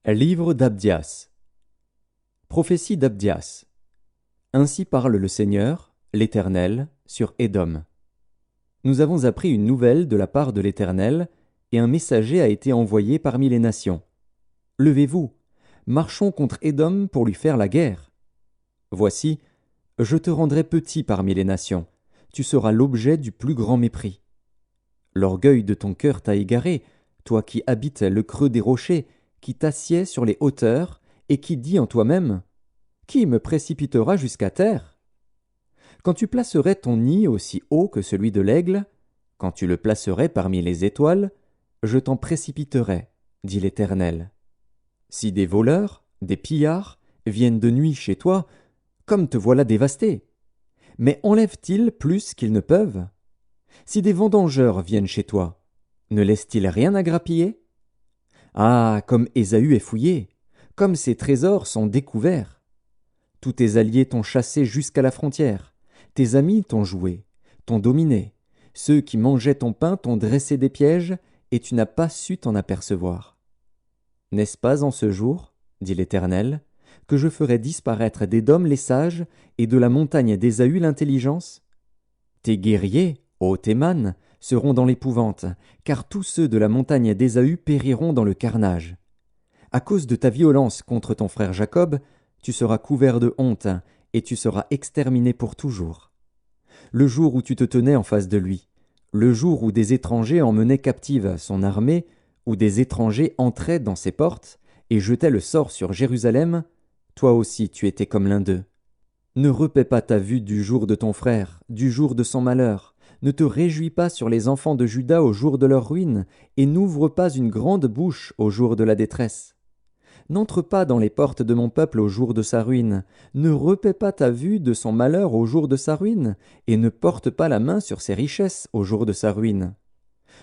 Livre d'Abdias. Prophétie d'Abdias. Ainsi parle le Seigneur, l'Éternel, sur Édom. Nous avons appris une nouvelle de la part de l'Éternel, et un messager a été envoyé parmi les nations. Levez-vous, marchons contre Édom pour lui faire la guerre. Voici, je te rendrai petit parmi les nations, tu seras l'objet du plus grand mépris. L'orgueil de ton cœur t'a égaré, toi qui habites le creux des rochers, qui t'assieds sur les hauteurs, et qui dis en toi-même « Qui me précipitera jusqu'à terre ?» Quand tu placerais ton nid aussi haut que celui de l'aigle, quand tu le placerais parmi les étoiles, je t'en précipiterai, dit l'Éternel. Si des voleurs, des pillards, viennent de nuit chez toi, comme te voilà dévasté, mais enlèvent-ils plus qu'ils ne peuvent? Si des vendangeurs viennent chez toi, ne laissent-ils rien à grappiller? Ah, comme Ésaü est fouillé, comme ses trésors sont découverts. Tous tes alliés t'ont chassé jusqu'à la frontière, tes amis t'ont joué, t'ont dominé, ceux qui mangeaient ton pain t'ont dressé des pièges, et tu n'as pas su t'en apercevoir. N'est-ce pas en ce jour, dit l'Éternel, que je ferai disparaître d'Édom les sages, et de la montagne d'Ésaü l'intelligence? Tes guerriers, ô Théman, seront dans l'épouvante, car tous ceux de la montagne d'Ésaü périront dans le carnage. À cause de ta violence contre ton frère Jacob, tu seras couvert de honte, et tu seras exterminé pour toujours. Le jour où tu te tenais en face de lui, le jour où des étrangers emmenaient captive son armée, où des étrangers entraient dans ses portes, et jetaient le sort sur Jérusalem, toi aussi tu étais comme l'un d'eux. Ne repaie pas ta vue du jour de ton frère, du jour de son malheur. Ne te réjouis pas sur les enfants de Juda au jour de leur ruine, et n'ouvre pas une grande bouche au jour de la détresse. N'entre pas dans les portes de mon peuple au jour de sa ruine. Ne repaie pas ta vue de son malheur au jour de sa ruine, et ne porte pas la main sur ses richesses au jour de sa ruine.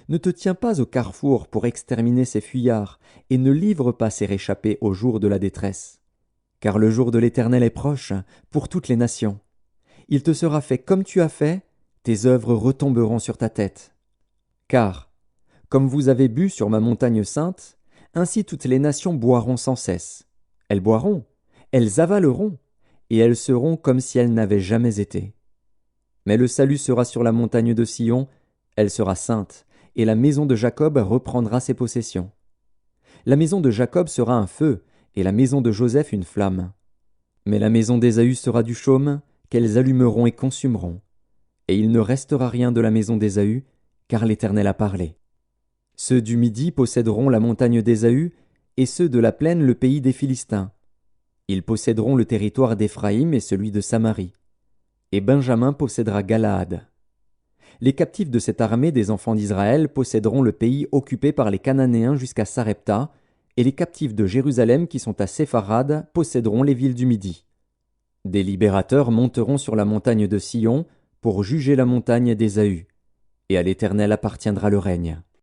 Ne te tiens pas au carrefour pour exterminer ses fuyards, et ne livre pas ses réchappés au jour de la détresse. Car le jour de l'Éternel est proche pour toutes les nations. Il te sera fait comme tu as fait, tes œuvres retomberont sur ta tête. Car, comme vous avez bu sur ma montagne sainte, ainsi toutes les nations boiront sans cesse. Elles boiront, elles avaleront, et elles seront comme si elles n'avaient jamais été. Mais le salut sera sur la montagne de Sion, elle sera sainte, et la maison de Jacob reprendra ses possessions. La maison de Jacob sera un feu, et la maison de Joseph une flamme. Mais la maison d'Ésaü sera du chaume, qu'elles allumeront et consumeront. Et il ne restera rien de la maison d'Ésaü, car l'Éternel a parlé. Ceux du Midi posséderont la montagne d'Ésaü, et ceux de la plaine le pays des Philistins. Ils posséderont le territoire d'Éphraïm et celui de Samarie. Et Benjamin possédera Galaad. Les captifs de cette armée des enfants d'Israël posséderont le pays occupé par les Cananéens jusqu'à Sarepta, et les captifs de Jérusalem qui sont à Sépharad posséderont les villes du Midi. Des libérateurs monteront sur la montagne de Sion pour juger la montagne d'Ésaü, et à l'Éternel appartiendra le règne.